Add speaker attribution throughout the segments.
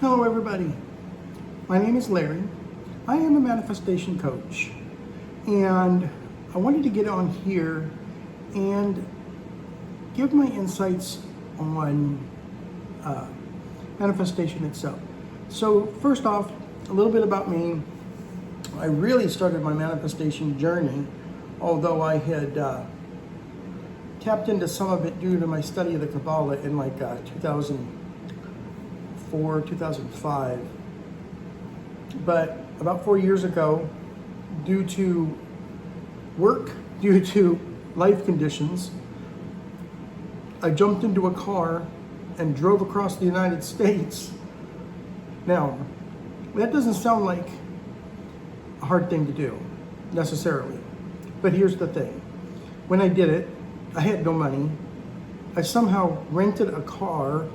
Speaker 1: Hello everybody, my name is Larry. I am a manifestation coach and I wanted to get on here and give my insights on manifestation itself. So first off, a little bit about me. I really started my manifestation journey, although I had tapped into some of it due to my study of the Kabbalah in like 2004, 2005. But about 4 years ago, due to work, due to life conditions, I jumped into a car and drove across the United States. Now, that doesn't sound like a hard thing to do, necessarily. But here's the thing. When I did it, I had no money. I somehow rented a car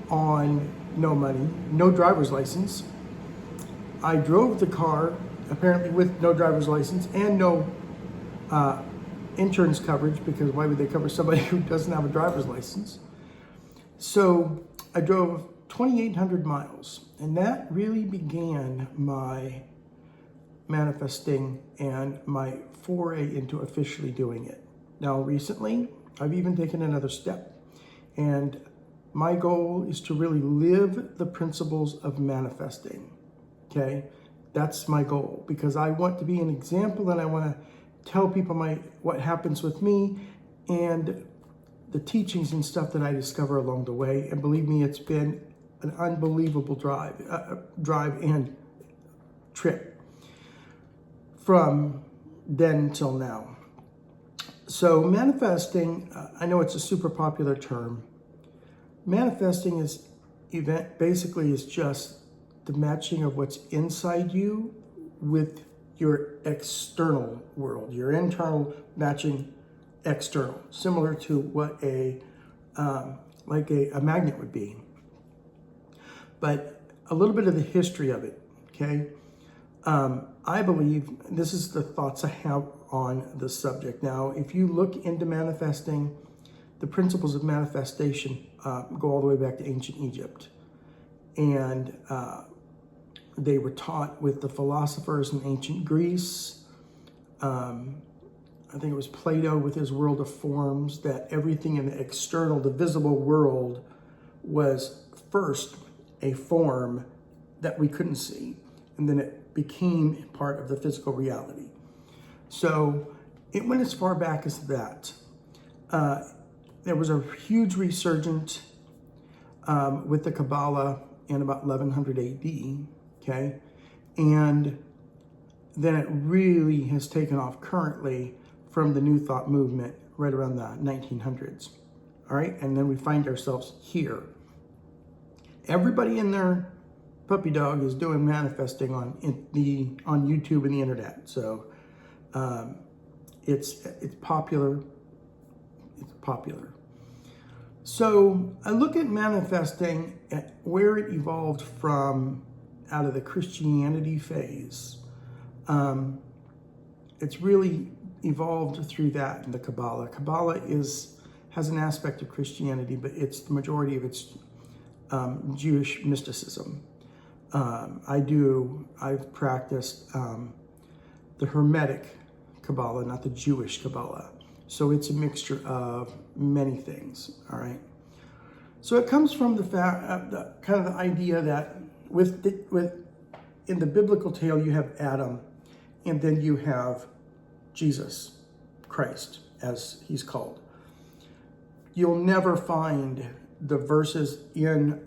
Speaker 1: on no money, no driver's license. I drove the car, apparently with no driver's license and no insurance coverage, because why would they cover somebody who doesn't have a driver's license? So I drove 2,800 miles, and that really began my manifesting and my foray into officially doing it. Now, recently, I've even taken another step, and my goal is to really live the principles of manifesting, okay? That's my goal, because I want to be an example, and I want to tell people what happens with me and the teachings and stuff that I discover along the way. And believe me, it's been an unbelievable drive and trip from then till now. So manifesting, I know it's a super popular term. Manifesting basically is just the matching of what's inside you with your external world, your internal matching external, similar to what a magnet would be. But a little bit of the history of it, okay? I believe, this is the thoughts I have on the subject. Now, if you look into manifesting, the principles of manifestation go all the way back to ancient Egypt. And they were taught with the philosophers in ancient Greece. I think it was Plato with his world of forms, that everything in the external, the visible world, was first a form that we couldn't see, and then it became part of the physical reality. So it went as far back as that. There was a huge resurgence with the Kabbalah in about 1100 AD, okay? And then it really has taken off currently from the New Thought movement right around the 1900s, all right? And then we find ourselves here. Everybody and their puppy dog is doing manifesting on YouTube and the internet. So it's popular. It's popular. So I look at manifesting at where it evolved from out of the Christianity phase. It's really evolved through that in the Kabbalah. Kabbalah has an aspect of Christianity, but it's the majority of its Jewish mysticism. I've practiced the Hermetic Kabbalah, not the Jewish Kabbalah. So it's a mixture of many things, all right? So it comes from the kind of the idea that in the biblical tale, you have Adam, and then you have Jesus, Christ, as he's called. You'll never find the verses in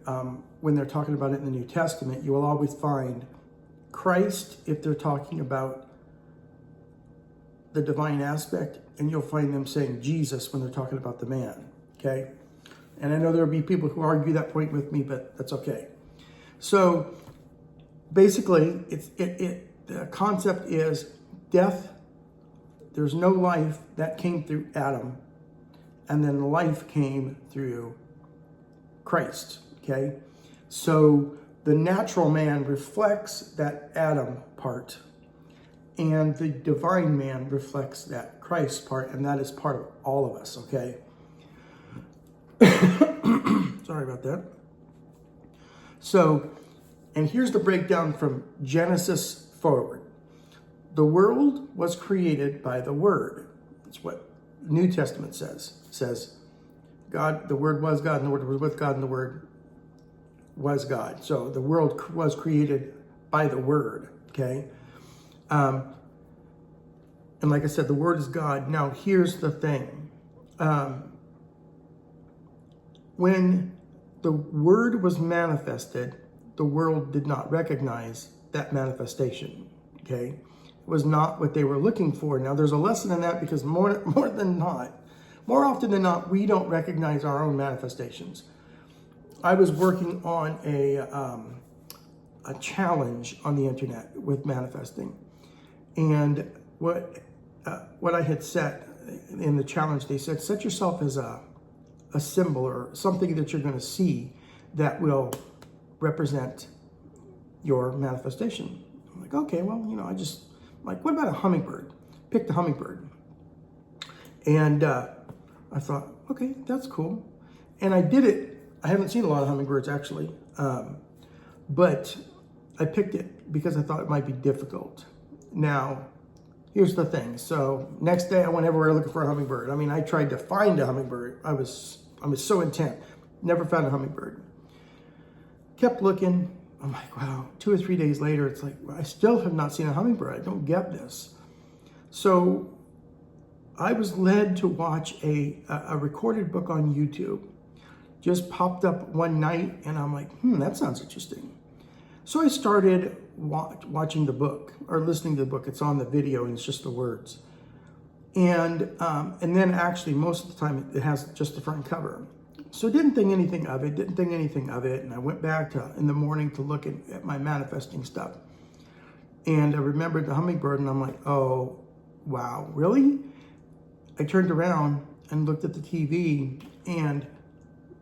Speaker 1: when they're talking about it in the New Testament. You will always find Christ if they're talking about the divine aspect, and you'll find them saying Jesus when they're talking about the man, okay? And I know there'll be people who argue that point with me, but that's okay. So basically, the concept is death. There's no life. That came through Adam, and then life came through Christ, okay? So the natural man reflects that Adam part, and the divine man reflects that Christ part, and that is part of all of us, okay? Sorry about that. So And here's the breakdown from Genesis forward. The world was created by the Word. That's what the New Testament says. It says, God, the Word was God, and the Word was with God, and the Word was God. So the world was created by the Word, okay? And like I said, the Word is God. Now, here's the thing. When the Word was manifested, the world did not recognize that manifestation, okay? It was not what they were looking for. Now, there's a lesson in that because more often than not, we don't recognize our own manifestations. I was working on a challenge on the internet with manifesting, and what I had set in the challenge, they said, set yourself as a symbol or something that you're going to see that will represent your manifestation. I'm like, okay, well, what about a hummingbird? Pick the hummingbird. And I thought, okay, that's cool. And I did it. I haven't seen a lot of hummingbirds actually, but I picked it because I thought it might be difficult. Now, here's the thing. So next day I went everywhere looking for a hummingbird. I mean, I tried to find a hummingbird. I was so intent. Never found a hummingbird. Kept looking. I'm like, wow, 2 or 3 days later, it's like, I still have not seen a hummingbird. I don't get this. So I was led to watch a recorded book on YouTube. Just popped up one night and I'm like, that sounds interesting. So I started watching the book or listening to the book. It's on the video and it's just the words. And then actually most of the time it has just the front cover. So didn't think anything of it. And I went back in the morning to look at my manifesting stuff. And I remembered the hummingbird and I'm like, oh, wow, really? I turned around and looked at the TV and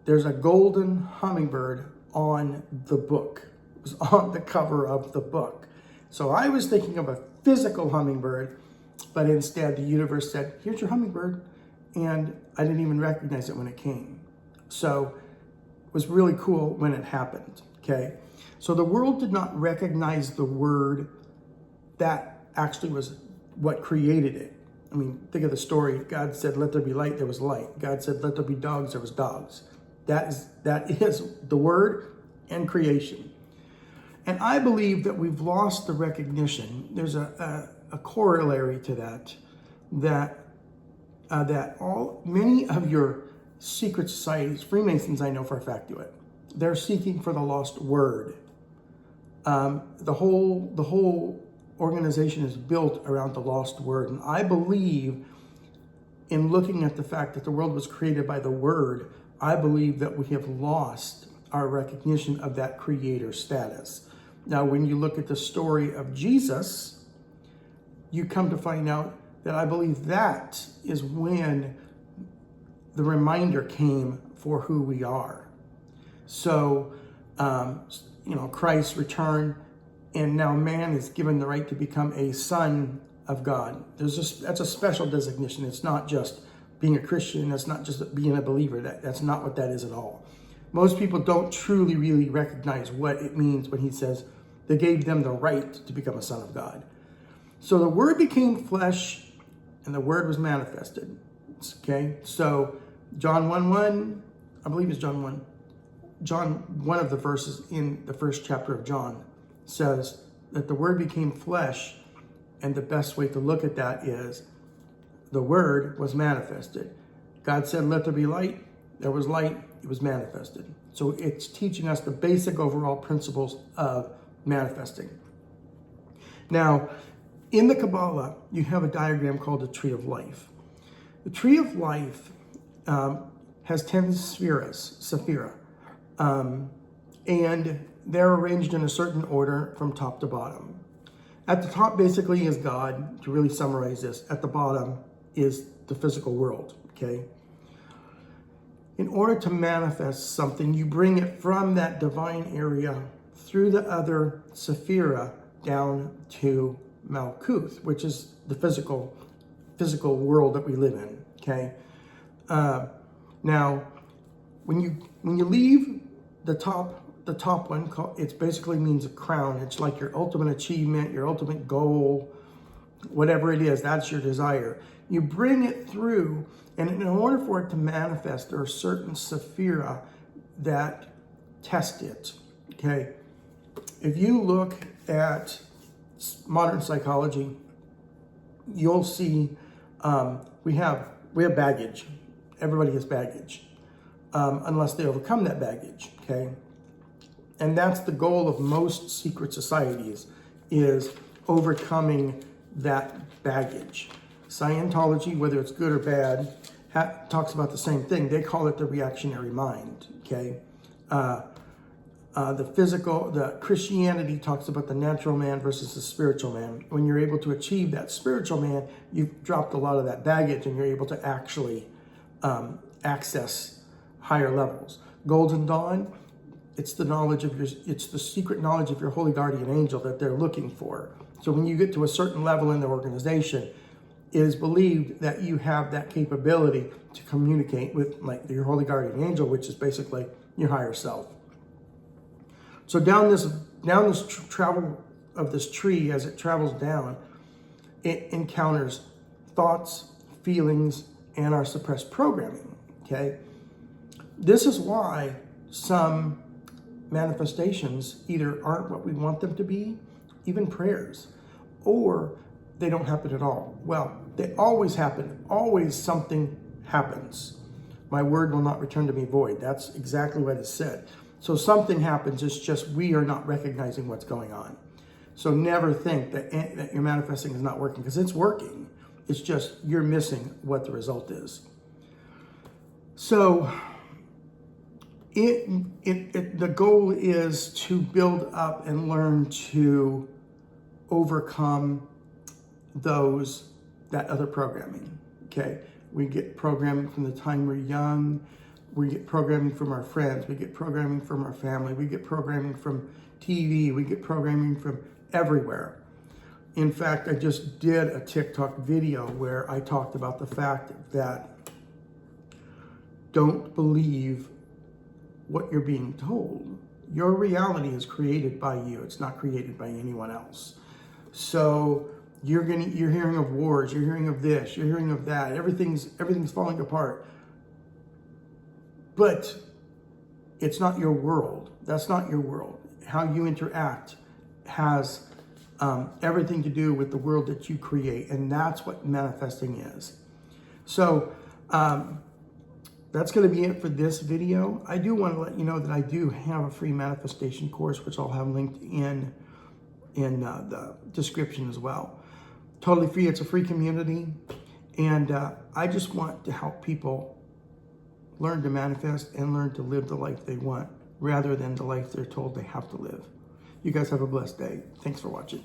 Speaker 1: there's a golden hummingbird on the book. It was on the cover of the book. So I was thinking of a physical hummingbird, but instead the universe said, here's your hummingbird. And I didn't even recognize it when it came. So it was really cool when it happened, okay? So the world did not recognize the Word that actually was what created it. I mean, think of the story. God said, let there be light, there was light. God said, let there be dogs, there was dogs. That is the Word and creation. And I believe that we've lost the recognition. There's a corollary to that many of your secret societies, Freemasons, I know for a fact, do it. They're seeking for the lost word. The whole organization is built around the lost word. And I believe in looking at the fact that the world was created by the Word, I believe that we have lost our recognition of that creator status. Now, when you look at the story of Jesus, you come to find out that I believe that is when the reminder came for who we are. So, Christ returned, and now man is given the right to become a son of God. That's a special designation. It's not just being a Christian. That's not just being a believer. That's not what that is at all. Most people don't truly, really recognize what it means when he says they gave them the right to become a son of God. So the Word became flesh, and the Word was manifested. Okay, so John 1:1, I believe it's John 1. John, one of the verses in the first chapter of John, says that the Word became flesh, and the best way to look at that is the Word was manifested. God said, let there be light. There was light. It was manifested. So it's teaching us the basic overall principles of manifesting. Now, in the Kabbalah, you have a diagram called the Tree of Life. The Tree of Life has 10 sephira, and they're arranged in a certain order from top to bottom. At the top basically is God, to really summarize this. At the bottom is the physical world, okay? In order to manifest something, you bring it from that divine area through the other sephira down to Malkuth, which is the physical world that we live in, okay? Now, when you leave the top the top one, it basically means a crown. It's like your ultimate achievement, your ultimate goal, whatever it is, that's your desire. You bring it through, and in order for it to manifest, there are certain sephira that test it, okay? If you look at modern psychology, you'll see we have baggage. Everybody has baggage, unless they overcome that baggage, okay? And that's the goal of most secret societies, is overcoming that baggage. Scientology, whether it's good or bad, talks about the same thing. They call it the reactionary mind, okay? The Christianity talks about the natural man versus the spiritual man. When you're able to achieve that spiritual man, you've dropped a lot of that baggage and you're able to actually access higher levels. Golden Dawn, it's the secret knowledge of your holy guardian angel that they're looking for. So when you get to a certain level in the organization, it is believed that you have that capability to communicate with like your holy guardian angel, which is basically your higher self. So down this travel of this tree, as it travels down, it encounters thoughts, feelings, and our suppressed programming, okay? This is why some manifestations either aren't what we want them to be, even prayers, or they don't happen at all. Well, they always happen. Always something happens. My word will not return to me void. That's exactly what is said. So something happens, it's just we are not recognizing what's going on. So never think that your manifesting is not working, because it's working. It's just you're missing what the result is. So the goal is to build up and learn to overcome that other programming, okay? We get programming from the time we're young. We get programming from our friends. We get programming from our family. We get programming from TV. We get programming from everywhere. In fact, I just did a TikTok video where I talked about the fact that don't believe what you're being told. Your reality is created by you. It's not created by anyone else. So you're hearing of wars. You're hearing of this. You're hearing of that. Everything's falling apart. But it's not your world. That's not your world. How you interact has everything to do with the world that you create, and that's what manifesting is. So that's going to be it for this video. I do want to let you know that I do have a free manifestation course, which I'll have linked in the description as well. Totally free. It's a free community, and I just want to help people learn to manifest and learn to live the life they want rather than the life they're told they have to live. You guys have a blessed day. Thanks for watching.